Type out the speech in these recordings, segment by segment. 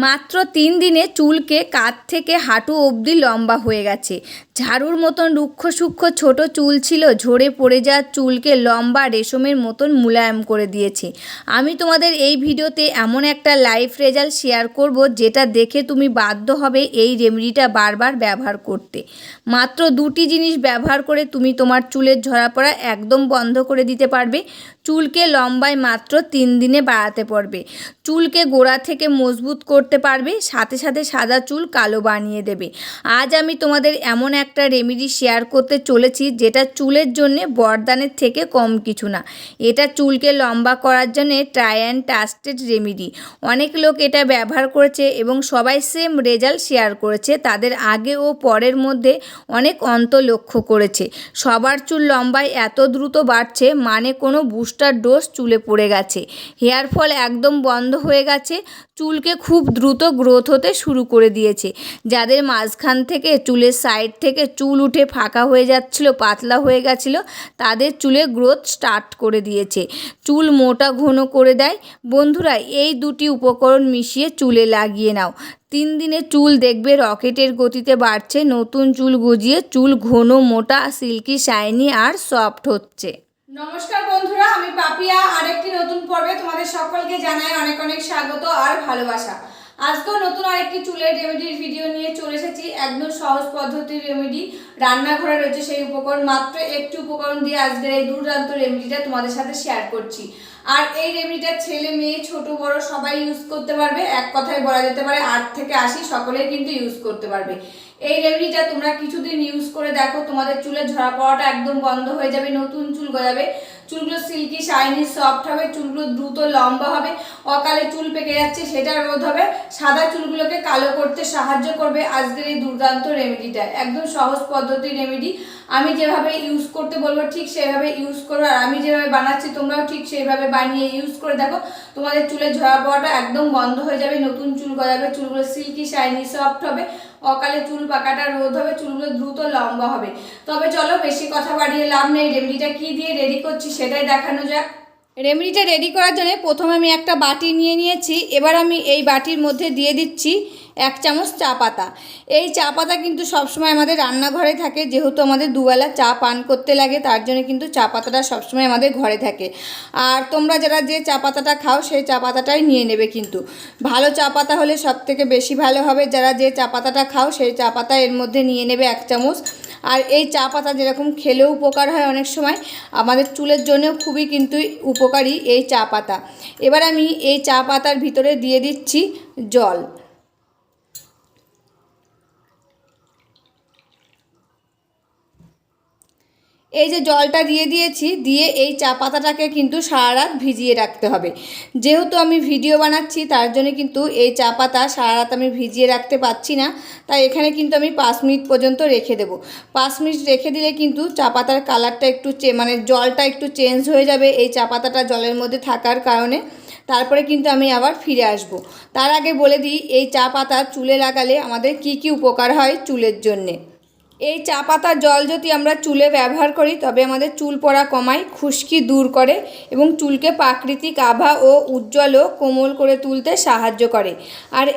মাত্র 3 দিনে চুলকে কাঁধ থেকে হাঁটু অবধি লম্বা হয়ে গেছে। ঝাড়ুর মতন রুক্ষ সূক্ষ্ম ছোট চুল ছিল, ঝরে পড়ে যাওয়া চুলকে লম্বা রেশমের মতন মুলায়ম করে দিয়েছে। আমি তোমাদের এই ভিডিওতে এমন একটা লাইভ রেজাল্ট শেয়ার করব যেটা দেখে তুমি বাধ্য হবে এই রেমেডিটা বারবার ব্যবহার করতে। মাত্র 2টি জিনিস ব্যবহার করে তুমি তোমার চুলের ঝরা পড়া একদম বন্ধ করে দিতে পারবে। চুলকে লম্বায় মাত্র 3 দিনে বাড়াতে পারবে। চুলকে গোড়া থেকে মজবুত করতে পারবে, সাথে সাথে সাদা চুল কালো বানিয়ে দেবে। আজ আমি তোমাদের এমন একটা রেমেডি শেয়ার করতে চলেছি যেটা চুলের জন্য বরদানের থেকে কম কিছু না। এটা চুলকে লম্বা করার জন্য ট্রাই অ্যান্ড ট্রাস্টেড রেমেডি। অনেক লোক এটা ব্যবহার করেছে এবং সবাই সেম রেজাল্ট শেয়ার করেছে। তাদের আগে ও পরের মধ্যে অনেক অন্তর লক্ষ্য করেছে। সবার চুল লম্বায় এত দ্রুত বাড়ছে, মানে কোনো বুস্টার ডোজ চুলে পড়ে গেছে। হেয়ার ফল একদম বন্ধ হয়ে গেছে, চুলকে খুব দ্রুত গ্রোথ হতে শুরু করে দিয়েছে। যাদের মাঝখান থেকে চুলের সাইড থেকে চুল উঠে ফাঁকা হয়ে যাচ্ছিল, পাতলা হয়ে গেছিলো, তাদের চুলে গ্রোথ স্টার্ট করে দিয়েছে। চুল মোটা ঘন করে দেয়। বন্ধুরা, এই দুটি উপকরণ মিশিয়ে চুলে লাগিয়ে নাও। 3 দিনে চুল দেখবে রকেটের গতিতে বাড়ছে। নতুন চুল গজিয়ে চুল ঘন, মোটা, সিল্কি, শাইনি আর সফট হচ্ছে। নমস্কার বন্ধুরা, আমি পাপিয়া। আরেকটি নতুন পর্বে তোমাদের সকলকে জানাই অনেক অনেক স্বাগত আর ভালোবাসা। আজকেও নতুন আরেকটি চুলের রেমেডির ভিডিও নিয়ে চলে এসেছি। একদম সহজ পদ্ধতির রেমেডি। রান্নাঘরে রয়েছে সেই উপকরণ, মাত্র একটি উপকরণ দিয়ে আজকের এই দুর্দান্ত রেমেডিটা তোমাদের সাথে শেয়ার করছি। আর এই রেমেডিটা ছেলে মেয়ে ছোট বড় সবাই ইউজ করতে পারবে। এক কথায় বলা যেতে পারে 8 থেকে 80 সকলেই কিন্তু ইউজ করতে পারবে। এই রেমেডিটা তোমরা কিছুদিন ইউজ করে দেখো, তোমাদের চুলের ঝরা পড়াটা একদম বন্ধ হয়ে যাবে, নতুন চুল গজাবে, চুলগুলো সিল্কি শাইনি সফট হবে, চুলগুলো দ্রুত লম্বা হবে, অকালে চুল পেকে যাচ্ছে সেটা রোধ হবে, সাদা চুলগুলোকে কালো করতে সাহায্য করবে আজকের এই দুর্দান্ত রেমেডিটা। একদম সহজ পদ্ধতির রেমেডি। আমি যেভাবে ইউজ করতে বলবো ঠিক সেভাবে ইউজ করো, আর আমি যেভাবে বানাচ্ছি তোমরাও ঠিক সেইভাবে বানিয়ে ইউজ করে দেখো। তোমাদের চুলের ঝরা পড়াটা একদম বন্ধ হয়ে যাবে, নতুন চুল গজাবে, চুলগুলো সিল্কি শাইনি সফট হবে, অকালে চুল পাকাটা রোধ হবে, চুলগুলো দ্রুত লম্বা হবে। তবে চলো বেশি কথা বাড়িয়ে লাভ নেই, রেমেডিটা কি দিয়ে রেডি করছি সেটাই দেখানো যাক। রেমেডিটা রেডি করার জন্য প্রথমে আমি একটা বাটি নিয়ে নিয়েছি। এবার আমি এই বাটির মধ্যে দিয়ে দিচ্ছি 1 চামচ চা পাতা। এই চা পাতা কিন্তু সবসময় আমাদের রান্নাঘরে থাকে, যেহেতু আমাদের দুবেলা চা পান করতে লাগে, তার জন্য কিন্তু চা পাতাটা সবসময় আমাদের ঘরে থাকে। আর তোমরা যারা যে চা পাতাটা খাও সেই চা পাতাটাই নিয়ে নেবে, কিন্তু ভালো চা পাতা হলে সবথেকে বেশি ভালো হবে। যারা যে চা পাতাটা খাও সেই চা পাতা এর মধ্যে নিয়ে নেবে 1 চামচ। আর এই চা পাতা যেরকম খেলেও উপকার হয়, অনেক সময় আমাদের চুলের জন্যও খুবই কিন্তু উপকারী এই চা পাতা। এবার আমি এই চা পাতার ভিতরে দিয়ে দিচ্ছি জল। এই যে জলটা দিয়ে দিয়েছি, দিয়ে এই চা পাতাটাকে কিন্তু সারা রাত ভিজিয়ে রাখতে হবে। যেহেতু আমি ভিডিও বানাচ্ছি তার জন্য কিন্তু এই চা পাতা সারা রাত আমি ভিজিয়ে রাখতে পারছি না, তাই এখানে কিন্তু আমি 5 মিনিট পর্যন্ত রেখে দেব। 5 মিনিট রেখে দিলে কিন্তু চা পাতার কালারটা একটু মানে জলটা একটু চেঞ্জ হয়ে যাবে এই চা পাতাটা জলের মধ্যে থাকার কারণে। তারপরে কিন্তু আমি আবার ফিরে আসব। তার আগে বলে দিই এই চা পাতা চুলে লাগালে আমাদের কি কি উপকার হয় চুলের জন্যে। এই চা পাতার জল যদি আমরা চুলে ব্যবহার করি তবে আমাদের চুল পড়া কমায়, খুশকি দূর করে এবং চুলকে প্রাকৃতিক আভা ও উজ্জ্বল ও কোমল করে তুলতে সাহায্য করে। আর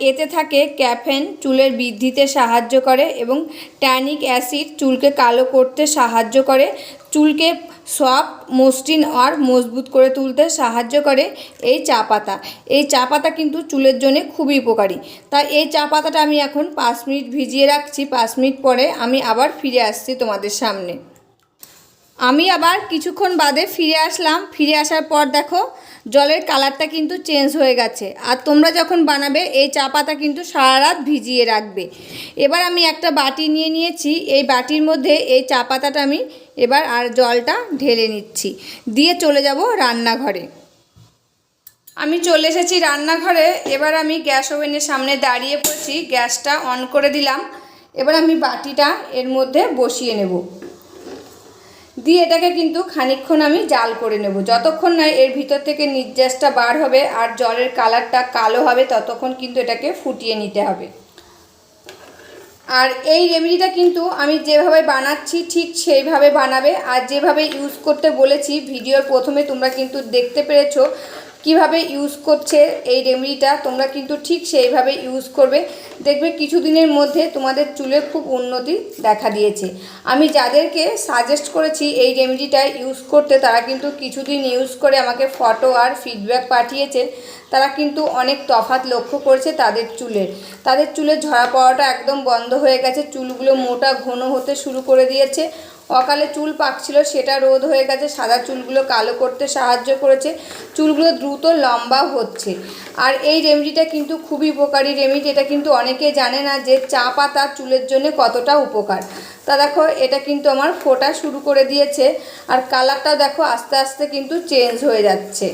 এতে থাকে ক্যাফেন, চুলের বৃদ্ধিতে সাহায্য করে এবং ট্যানিক অ্যাসিড চুলকে কালো করতে সাহায্য করে, চুলকে সফট, মসৃণ আর মজবুত করে তুলতে সাহায্য করে এই চা পাতা। এই চা পাতা কিন্তু চুলের জন্য খুবই উপকারী। তাই এই চা পাতাটা আমি এখন 5 মিনিট ভিজিয়ে রাখছি। 5 মিনিট পরে আমি আবার ফিরে আসছি তোমাদের সামনে। আমি আবার কিছুক্ষণ বাদে ফিরে আসলাম। ফিরে আসার পর দেখো জলের কালারটা কিন্তু চেঞ্জ হয়ে গেছে। আর তোমরা যখন বানাবে এই চা পাতা কিন্তু সারা রাত ভিজিয়ে রাখবে। এবার আমি একটা বাটি নিয়ে নিয়েছি, এই বাটির মধ্যে এই চা পাতাটা আমি এবার আর জলটা ঢেলে নিচ্ছি, দিয়ে চলে যাব রান্নাঘরে। আমি চলে এসেছি রান্নাঘরে। এবার আমি গ্যাস ওভেনের সামনে দাঁড়িয়ে পড়েছি, গ্যাসটা অন করে দিলাম। এবার আমি বাটিটা এর মধ্যে বসিয়ে নেব, দিয়ে এটাকে কিন্তু খানিকক্ষণ আমি জাল করে নেব। যতক্ষণ না এর ভিতর থেকে নির্যাসটা বার হবে আর জলের কালারটা কালো হবে ততক্ষণ কিন্তু এটাকে ফুটিয়ে নিতে হবে। আর এই রেমেডিটা কিন্তু আমি যেভাবে বানাচ্ছি ঠিক সেইভাবে বানাবে। আর যেভাবে ইউজ করতে বলেছি ভিডিওর প্রথমে তোমরা কিন্তু দেখতে পেরেছো, কিভাবে ইউজ করছে এই রেমেডিটা তোমরা কিন্তু ঠিক সেইভাবে ইউজ করবে, দেখবে কিছুদিনের মধ্যে তোমাদের চুলে খুব উন্নতি দেখা দিয়েছে। আমি যাদেরকে সাজেস্ট করেছি এই রেমেডিটা ইউজ করতে তারা কিন্তু কিছুদিন ইউজ করে আমাকে ফটো আর ফিডব্যাক পাঠিয়েছে। তারা কিন্তু অনেক তফাৎ লক্ষ্য করেছে তাদের চুলের ঝরা পড়াটা একদম বন্ধ হয়ে গেছে, চুলগুলো মোটা ঘন হতে শুরু করে দিয়েছে, অকালে চুল পাকছিল সেটা রোধ হয়ে গেছে, সাদা চুলগুলো কালো করতে সাহায্য করেছে, চুলগুলো দ্রুত লম্বা হচ্ছে। আর এই রেমেডিটা কিন্তু খুবই উপকারী রেমেডি, এটা কিন্তু অনেকে জানে না যে চা পাতা চুলের জন্য কতটা উপকার। তা দেখো এটা কিন্তু আমার ফোটা শুরু করে দিয়েছে, আর কালারটাও দেখো আস্তে আস্তে কিন্তু চেঞ্জ হয়ে যাচ্ছে।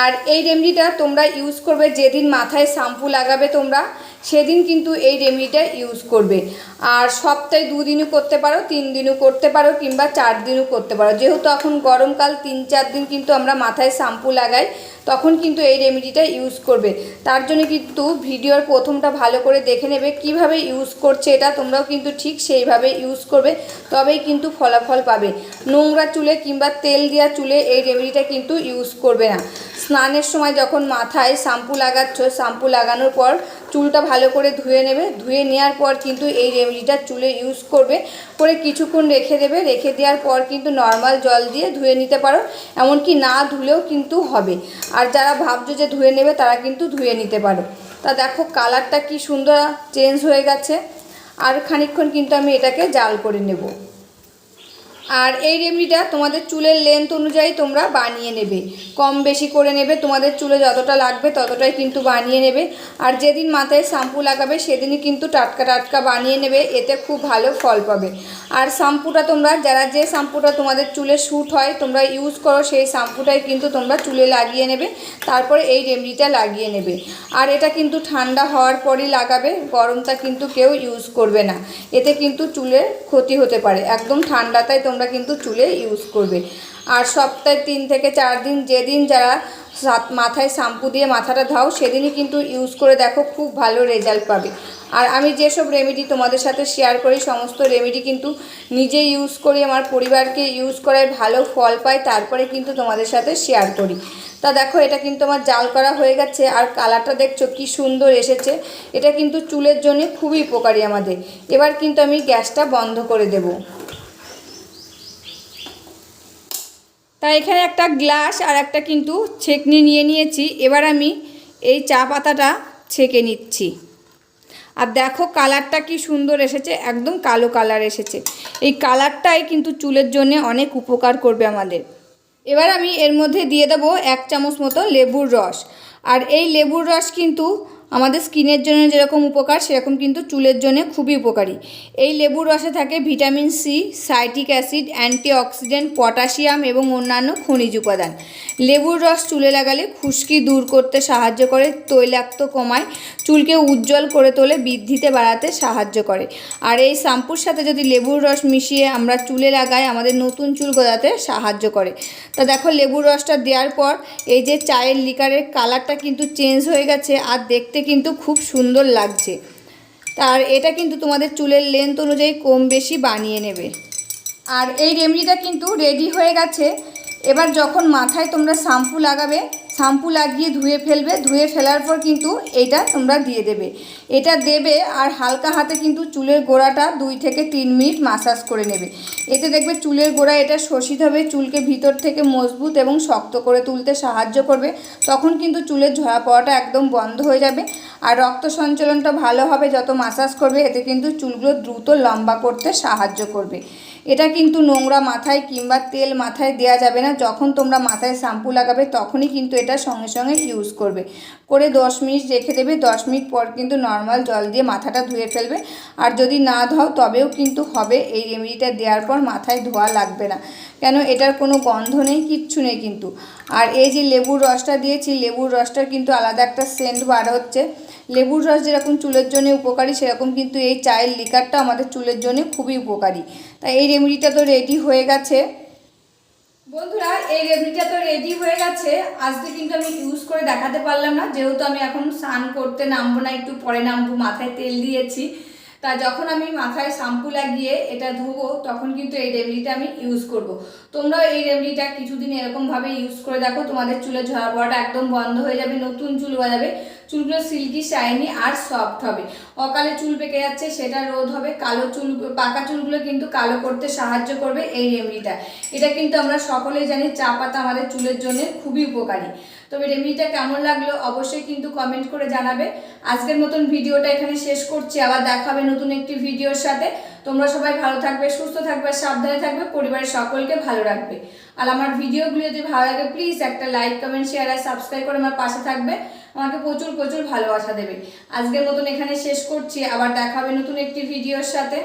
আর এই রেমেডিটা তোমরা ইউজ করবে যেদিন মাথায় শ্যাম্পু লাগাবে তোমরা সেদিন কিন্তু এই রেমেডিটা ইউজ করবে। আর সপ্তাহে 2 দিনও করতে পারো, 3 দিনও করতে পারো, কিংবা 4 দিনও করতে পারো। যেহেতু এখন গরমকাল 3-4 দিন কিন্তু আমরা মাথায় শ্যাম্পু লাগাই, তখন কিন্তু এই রেমেডিটা ইউজ করবে। তার জন্য কিন্তু ভিডিওর প্রথমটা ভালো করে দেখে নেবে কিভাবে ইউজ করছে এটা, তোমরাও কিন্তু ঠিক সেইভাবে ইউজ করবে, তবেই কিন্তু ফলাফল পাবে। নোংরা চুলে কিংবা তেল দেওয়া চুলে এই রেমেডিটা কিন্তু ইউজ করবে না। স্নানের সময় যখন মাথায় শ্যাম্পু লাগাচ্ছ, শ্যাম্পু লাগানোর পর চুলটা ভালো করে ধুয়ে নেবে, ধুয়ে নেওয়ার পর কিন্তু এই রেমেডিটা চুলে ইউজ করবে, করে কিছুক্ষণ রেখে দেবে। রেখে দেওয়ার পর কিন্তু নর্মাল জল দিয়ে ধুয়ে নিতে পারো, এমনকি না ধুলেও কিন্তু হবে। আর যারা ভাবছো যে ধুয়ে নেবে তারা কিন্তু ধুয়ে নিতে পারো। তা দেখো কালারটা কি সুন্দর চেঞ্জ হয়ে গেছে। আর খানিকক্ষণ কিন্তু আমি এটাকে জাল করে নেব। আর এই রেমেডিটা তোমাদের চুলের লেন্থ অনুযায়ী তোমরা বানিয়ে নেবে, কম বেশি করে নেবে, তোমাদের চুলে যতটা লাগবে ততটাই কিন্তু বানিয়ে নেবে। আর যেদিন মাথায় শ্যাম্পু লাগাবে সেদিনই কিন্তু টাটকা টাটকা বানিয়ে নেবে, এতে খুব ভালো ফল পাবে। আর শ্যাম্পুটা তোমরা যে শ্যাম্পুটা তোমাদের চুলে শ্যুট হয় তোমরা ইউজ করো সেই শ্যাম্পুটাই কিন্তু তোমরা চুলে লাগিয়ে নেবে, তারপরে এই রেমেডিটা লাগিয়ে নেবে। আর এটা কিন্তু ঠান্ডা হওয়ার পরই লাগাবে, গরমটা কিন্তু কেউ ইউজ করবে না, এতে কিন্তু চুলের ক্ষতি হতে পারে। একদম ঠান্ডাটাই তোমরা কিন্তু চুলে ইউজ করবে। আর সপ্তাহে 3 থেকে 4 দিন যেদিন যারা মাথায় শ্যাম্পু দিয়ে মাথাটা ধাও সেদিনই কিন্তু ইউজ করে দেখো, খুব ভালো রেজাল্ট পাবে। আর আমি যেসব রেমেডি তোমাদের সাথে শেয়ার করি সমস্ত রেমেডি কিন্তু নিজে ইউজ করি, আমার পরিবারকে ইউজ করায় ভালো ফল পাই, তারপরে কিন্তু তোমাদের সাথে শেয়ার করি। তা দেখো এটা কিন্তু আমার জাল করা হয়ে গেছে, আর কালারটা দেখছো কি সুন্দর এসেছে। এটা কিন্তু চুলের জন্য খুবই উপকারী আমাদের। এবার কিন্তু আমি গ্যাসটা বন্ধ করে দেব। তাই এখানে একটা গ্লাস আর একটা কিন্তু ছেঁকনি নিয়ে নিয়েছি। এবার আমি এই চা পাতাটা ছেঁকে নিচ্ছি। আর দেখো কালারটা কি সুন্দর এসেছে, একদম কালো কালার এসেছে। এই কালারটাই কিন্তু চুলের জন্য অনেক উপকার করবে আমাদের। এবার আমি এর মধ্যে দিয়ে দেবো 1 চামচ মতো লেবুর রস। আর এই লেবুর রস কিন্তু আমাদের স্কিনের জন্য যেরকম উপকার সেরকম কিন্তু চুলের জন্য খুবই উপকারী। এই লেবুর রসে থাকে vitamin C, citric acid, antioxidant, potassium এবং অন্যান্য খনিজ উপাদান। লেবুর রস চুলে লাগালে খুশকি দূর করতে সাহায্য করে, তৈলাক্ত কমায়, চুলকে উজ্জ্বল করে তোলে, বৃদ্ধিতে বাড়াতে সাহায্য করে। আর এই শ্যাম্পুর সাথে যদি লেবুর রস মিশিয়ে আমরা চুলে লাগাই আমাদের নতুন চুল গজাতে সাহায্য করে। তা দেখো লেবুর রসটা দেওয়ার পর এই যে চায়ের লিকারের কালারটা কিন্তু চেঞ্জ হয়ে গেছে, আর দেখতে কিন্তু খুব সুন্দর লাগছে। আর এটা কিন্তু তোমাদের চুলের লেন্থ অনুযায়ী কম বেশি বানিয়ে নেবে। আর এই রেমেডিটা কিন্তু রেডি হয়ে গেছে। এবার যখন মাথায় তোমরা শ্যাম্পু লাগাবে, শ্যাম্পু লাগিয়ে ধুয়ে ফেলবে, ধুয়ে ফেলার পর কিন্তু এইটা তোমরা দিয়ে দেবে। এটা দেবে আর হালকা হাতে কিন্তু চুলের গোড়াটা 2 থেকে 3 মিনিট মাসাজ করে নেবে। এতে দেখবে চুলের গোড়া এটা শোষিত হবে, চুলকে ভিতর থেকে মজবুত এবং শক্ত করে তুলতে সাহায্য করবে। তখন কিন্তু চুলের ঝরা পড়াটা একদম বন্ধ হয়ে যাবে, আর রক্ত সঞ্চালনটা ভালো হবে যত মাসাজ করবে, এতে কিন্তু চুলগুলো দ্রুত লম্বা করতে সাহায্য করবে। এটা কিন্তু নোংরা মাথায় কিংবা তেল মাথায় দেওয়া যাবে না। যখন তোমরা মাথায় শ্যাম্পু লাগাবে তখনই কিন্তু এটা সঙ্গে সঙ্গে ইউজ করবে, করে 10 মিনিট রেখে দেবে। 10 মিনিট পর কিন্তু নর্মাল জল দিয়ে মাথাটা ধুয়ে ফেলবে। আর যদি না ধাও তবেও কিন্তু হবে, এই রেমেডিটা দেওয়ার পর মাথায় ধোয়া লাগবে না, কেন এটার কোনো গন্ধ নেই, কিচ্ছু নেই কিন্তু। আর এই যে লেবুর রসটা দিয়েছি, লেবুর রসটার কিন্তু আলাদা একটা সেন্ট বার হচ্ছে। লেবুর রস যেরকম চুলের জন্য উপকারী সেরকম কিন্তু এই চায়ের লিকারটা আমাদের চুলের জন্য খুবই উপকারী। তাই এই রেমেডিটা তো রেডি হয়ে গেছে বন্ধুরা, এই রেমেডিটা তো রেডি হয়ে গেছে। আজকে কিন্তু আমি ইউজ করে দেখাতে পারলাম না, যেহেতু আমি এখন স্নান করতে নামবো না, একটু পরে নামবো, মাথায় তেল দিয়েছি। তা যখন আমি মাথায় শ্যাম্পু লাগিয়ে এটা ধুবো তখন কিন্তু এই রেমেডিটা আমি ইউজ করব। তোমরাও এই রেমেডিটা কিছুদিন এরকমভাবে ইউজ করে দেখো, তোমাদের চুলে ঝরা পড়াটা একদম বন্ধ হয়ে যাবে, নতুন চুল গজাবে, চুলগুলো সিল্কি শাইনি আর সফট হবে। অকালে চুল পেকে যাচ্ছে সেটা রোধ হবে, কালো চুল পাকা চুলগুলো কিন্তু কালো করতে সাহায্য করবে এই রেমেডিটা। এটা কিন্তু আমরা সকলেই জানি চা পাতা আমাদের চুলের জন্য খুবই উপকারী। তবে রেমেডিটা কেমন লাগলো অবশ্যই কিন্তু কমেন্ট করে জানাবে। আজকের মতন ভিডিওটা এখানে শেষ করছি, আবার দেখা হবে নতুন একটি ভিডিওর সাথে। তোমরা সবাই ভালো থাকবে, সুস্থ থাকবে, সাবধানে থাকবে, পরিবারের সকলকে ভালো রাখবে। আর আমার ভিডিওগুলো যদি ভালো লাগে প্লিজ একটা লাইক কমেন্ট শেয়ার আর সাবস্ক্রাইব করে আমার পাশে থাকবে, আমাকে প্রচুর প্রচুর ভালোবাসা দেবে। আজকের মতন এখানে শেষ করছি, আবার দেখা হবে নতুন একটি ভিডিওর সাথে।